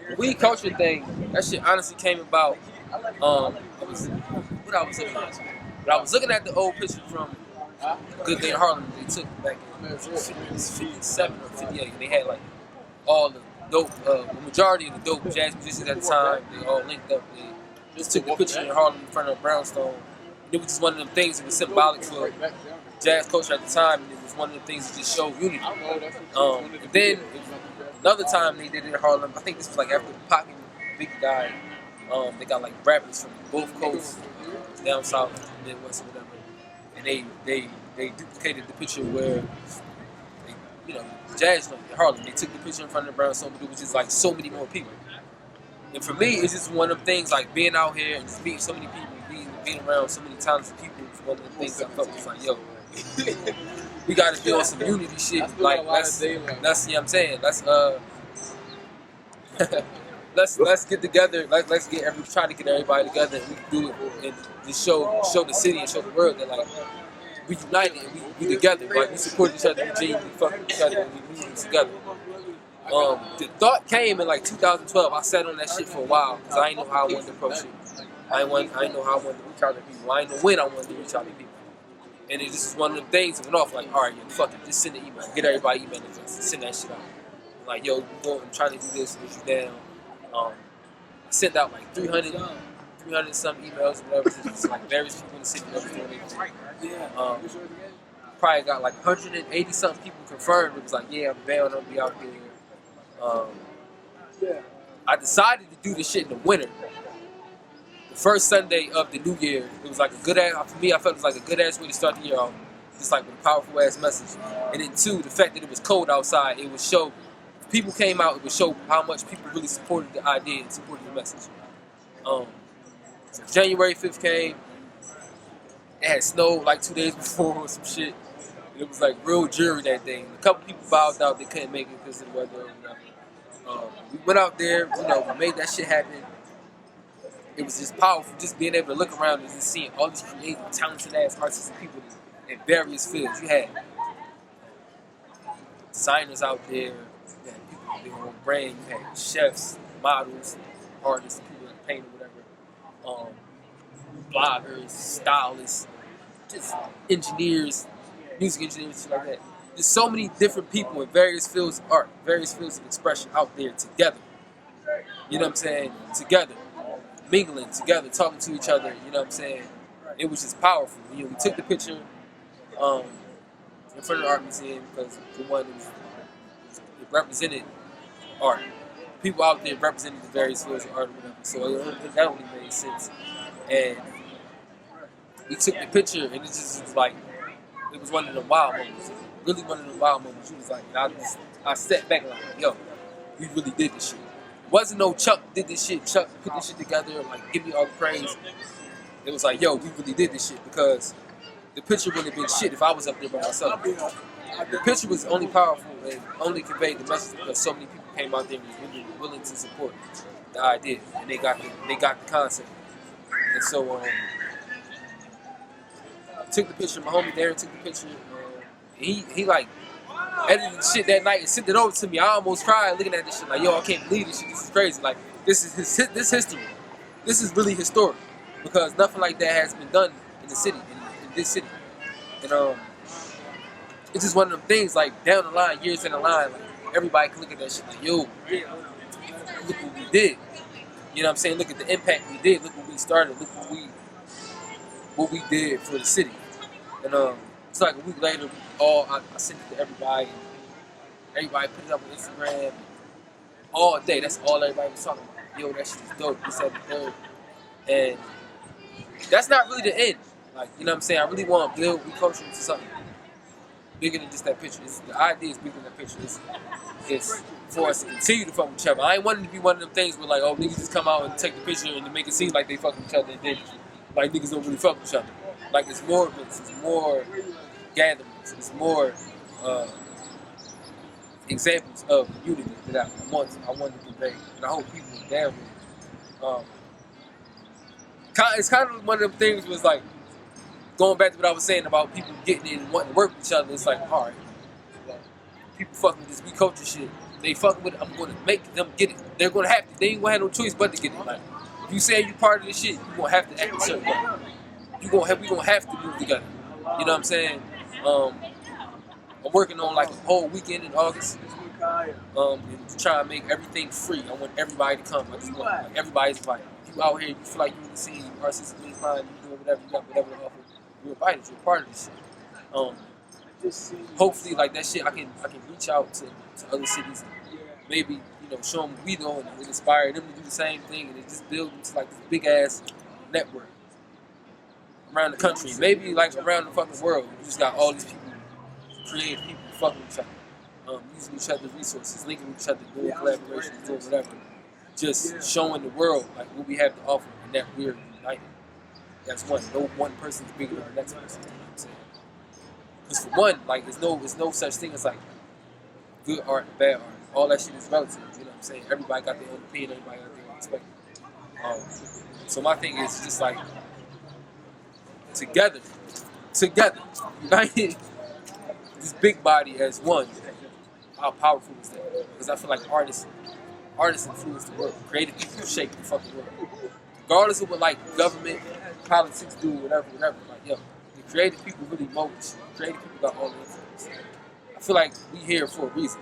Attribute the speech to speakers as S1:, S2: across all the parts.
S1: The weed culture thing, that shit honestly came about. It was what I was looking at. But I was looking at the old picture from Good Day in Harlem they took back in 57 or 58. And they had like all the dope, the majority of the dope jazz musicians at the time. They all linked up. They just took the picture in Harlem in front of a brownstone. And it was just one of them things that was symbolic for jazz culture at the time. And it was one of the things that just showed unity. And then another time they did it in Harlem, I think this was like after Pac and Biggie died. They got like rappers from both coasts, down south, Midwest, or whatever, and they duplicated the picture where, they, you know, jazz in Harlem. They took the picture in front of the brownstone, but it was just like so many more people. And for me, it's just one of the things like being out here and just meeting so many people, being around so many talented people. It's one of the things I felt was like, yo, we got to build some unity shit. Like that's you know what I'm saying. Let's get together. Let's try to get everybody together, and we can do it and just show the city and show the world that like we united and we together. Like we support each other, we genuinely fuck with each other, and we move together. The thought came in like 2012. I sat on that shit for a while because I didn't know how I wanted to approach it. I didn't know how I wanted to reach out to people. I didn't know when I wanted to reach out to people. And it just was one of them things that went off like, all right, yo, fuck it, just send an email, get everybody email address, send that shit out. Like, yo, I'm trying to do this, get you down. I sent out like 300 some emails or whatever to just like various people in the city. Probably got like 180 something people confirmed. It was like, yeah, I'm bound, I'll be out there. I decided to do this shit in the winter. The first Sunday of the new year, it was like a good ass, for me, I felt it was like a good ass way to start the year off. Just like with a powerful ass message. And then two, the fact that it was cold outside, it would show, if people came out, it would show how much people really supported the idea and supported the message. So January 5th came, it had snowed like 2 days before or some shit. It was like real dreary that day. A couple people bowed out, they couldn't make it because of the weather or whatever. We went out there, you know, we made that shit happen. It was just powerful, just being able to look around and just seeing all these creative, talented ass artists and people in various fields. You had designers out there, you had people with their own brand, you had chefs, models, artists, people that paint or whatever, bloggers, stylists, just engineers, music engineers, shit like that. There's so many different people in various fields of art, various fields of expression out there together. You know what I'm saying? Together. Mingling together, talking to each other, you know what I'm saying? It was just powerful. You know, we took the picture in front of the art museum because for one, it represented art. People out there represented the various fields of art or whatever. So that only made sense. And we took the picture and it just was like, it was one of the wild moments. Really one of the wild moments. It was like, I sat back and like, yo, we really did this shit. Wasn't no Chuck did this shit, Chuck put this shit together, like give me all the praise. It was like, yo, we really did this shit because the picture wouldn't have been shit if I was up there by myself. The picture was only powerful and only conveyed the message because so many people came out there and was really willing to support the idea and they got the concept. And so took the picture, my homie Darren took the picture, he like edited the shit that night and sent it over to me. I almost cried looking at this shit like, yo, I can't believe this shit. This is crazy. Like, this is this history. This is really historic because nothing like that has been done in the city, in this city. And it's just one of them things. Like down the line, years in the line, like everybody can look at that shit like, yo, look what we did. You know what I'm saying? Look at the impact we did. Look what we started. Look what we did for the city. And it's like a week later, I sent it to everybody. Everybody put it up on Instagram. All day, that's all everybody was talking about. Yo, that shit is dope. This, that, and third. And that's not really the end. Like, you know what I'm saying? I really want to build culture into something bigger than just that picture. The idea is bigger than that picture. It's for us to continue to fuck with each other. I ain't wanting to be one of them things where like, oh, niggas just come out and take the picture and to make it seem like they fuck with each other and then like niggas don't really fuck with each other. Like it's more events, it's more gatherings, it's more examples of unity that I want to convey, and I hope people are down with it. It's kind of one of them things was like going back to what I was saying about people getting in and wanting to work with each other. It's like, all right, people fucking with this we culture shit. they fucking with it, I'm gonna make them get it. They're gonna have to. They ain't gonna have no choice but to get it. Like, if you say you part of this shit, you gonna have to act a certain way. We gonna have to move together. You know what I'm saying? I'm working on like a whole weekend in August. And trying to make everything free. I want everybody to come. I just want like, everybody's invited. If you out here, you feel like you in the scene, you artistically inclined, you doing whatever, you got whatever to offer, you're invited. You're a part of this shit. Hopefully, like that shit, I can reach out to other cities and maybe show them what we doing and inspire them to do the same thing, and it just build into like this big ass network around the country, maybe like around the fucking world. You just got all these people, creative people, fucking with each other, using each other's resources, linking with each other, doing collaborations, doing whatever, just showing the world like what we have to offer and that we're united. That's one. No one person is bigger than the next person. You know what I'm saying? Because for one, like there's no such thing as like good art and bad art. All that shit is relative. You know what I'm saying? Everybody got their own opinion. Everybody got their own perspective. So my thing is just like together, united, this big body as one. How powerful is that? Because I feel like artists influence the world. Creative people shape the fucking world. Regardless of what like government, politics do, whatever. Like yo, the creative people really mold this shit. Creative people got all the influence. I feel like we here for a reason.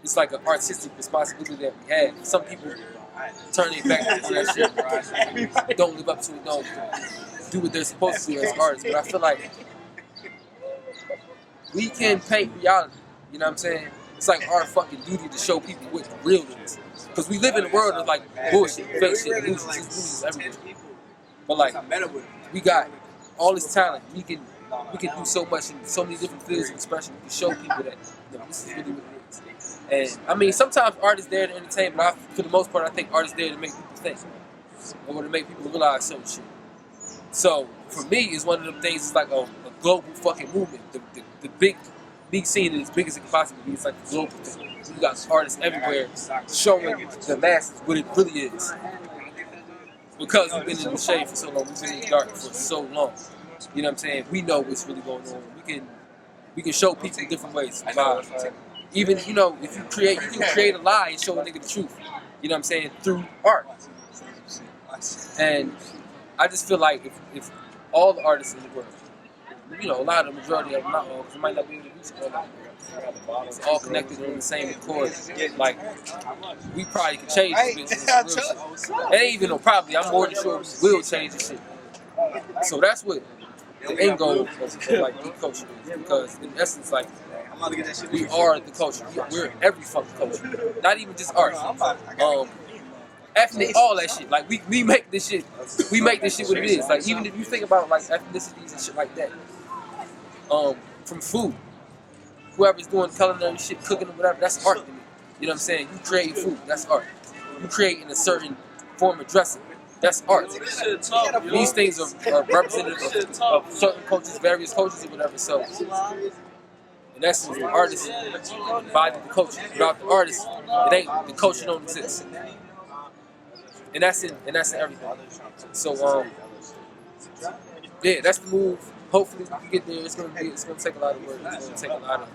S1: It's like an artistic responsibility that we have. Some people turn their back on that shit, don't live up to it, don't do what they're supposed to do as artists. But I feel like we can paint reality. You know what I'm saying? It's like our fucking duty to show people what the real is. Because we live in a world of like bullshit, fake shit, illusions everywhere. But like, we got all this talent. We can do so much in so many different fields of expression. We can show people that this is really what it is. And I mean, sometimes art is there to entertain, but for the most part, I think art is there to make people think or to make people realize certain shit. So for me, it's one of them things. It's like a global fucking movement. The big scene is as big as it can possibly be. It's like a global thing. You got artists everywhere showing the masses what it really is. Because we've been in the shade for so long, we've been in the dark for so long. You know what I'm saying? We know what's really going on. We can show people different ways. Even if you can create a lie and show a nigga the truth. You know what I'm saying? Through art. And I just feel like if all the artists in the world, a lot of the majority of them, not all, because it might not be able to reach all of them. It's all connected on the same accord. Like, we probably could change this bitch. It ain't even no probably. I'm more than sure we will change this shit. So that's what the end goal of like deep culture is. Because in essence, like, we are the culture. We're every fucking culture. Not even just art. Ethnic, all that shit. Like we make this shit. We make this shit what it is. Like even if you think about like ethnicities and shit like that. From food. Whoever's doing culinary shit, cooking or whatever, that's art to me. You know what I'm saying? You create food, that's art. You create in a certain form of dressing, that's art. These things are representative of certain cultures, various cultures or whatever. So, in essence, the artist embodies the culture. Without the artist, the culture don't exist. And that's in everything. So, yeah, that's the move. Hopefully we can get there. It's gonna take a lot of work. It's gonna take a lot of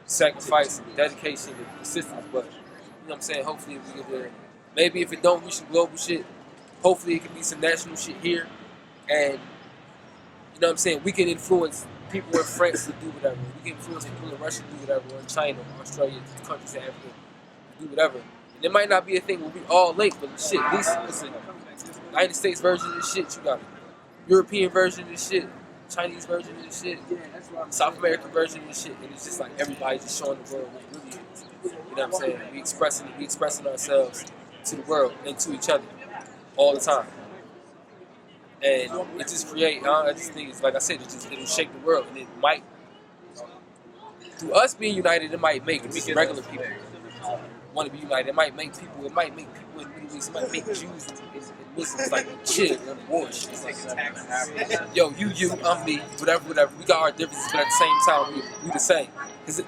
S1: sacrifice and dedication and persistence. But you know what I'm saying? Hopefully we get there. Maybe if it don't reach the global shit, hopefully it can be some national shit here. And you know what I'm saying? We can influence people in France to do whatever. We can influence people in Russia to do whatever, or in China, or Australia, countries in Africa to do whatever. And it might not be a thing where we all link, but shit, at least it's a United States version of this shit. You got a European version of this shit. Chinese version of this shit, South American version of this shit, and it's just like everybody just showing the world what it really is. You know what I'm saying? We expressing ourselves to the world and to each other all the time. And it just create, I just think it's like I said, it'll shake the world, and it might, through us being united, it might make regular people want to be united. It might make people in the Middle East, it might make Jews and Muslims like chill on the war shit. Like, yo, you, I'm me, whatever. We got our differences, but at the same time, we the same. Because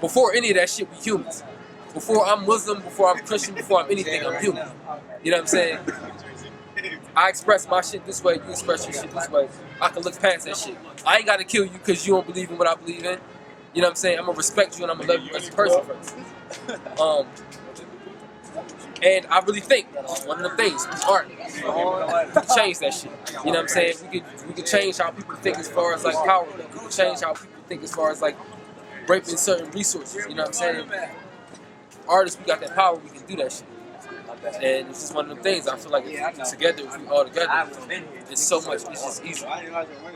S1: before any of that shit, we humans. Before I'm Muslim, before I'm Christian, before I'm anything, I'm human. You know what I'm saying? I express my shit this way, you express your shit this way. I can look past that shit. I ain't got to kill you because you don't believe in what I believe in. You know what I'm saying? I'm gonna respect you and I'm gonna love you as a person first. And I really think one of the things, art, we can change that shit. You know what I'm saying? We could change how people think as far as like power. We can change how people think as far as like raping certain resources. You know what I'm saying? Artists, we got that power. We can do that shit. And it's just one of them things. I feel like if together, if we all together, it's so much. It's just easy.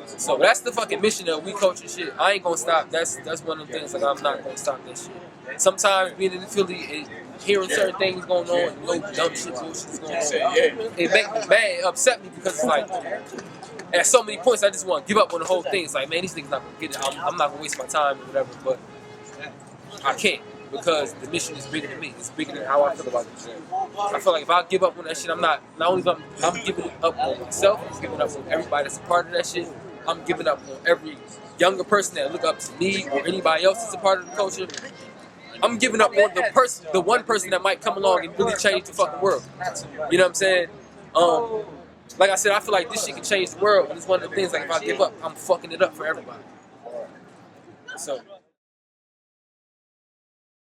S1: So that's the fucking mission of We Culture shit. I ain't gonna stop. That's one of the things. Like I'm not gonna stop that shit. Sometimes being in the Philly, hearing certain things going on, and no dumb shit, bullshit's going on, it make me mad, it upset me because it's like at so many points I just want to give up on the whole thing. It's like, man, these niggas not gonna get it. I'm not gonna waste my time or whatever, but I can't. Because the mission is bigger than me. It's bigger than how I feel about this shit. I feel like if I give up on that shit, not only I'm giving up on myself, I'm giving up on everybody that's a part of that shit. I'm giving up on every younger person that look up to me or anybody else that's a part of the culture. I'm giving up on the one person that might come along and really change the fucking world. You know what I'm saying? Like I said, I feel like this shit can change the world, and it's one of the things like if I give up, I'm fucking it up for everybody. So.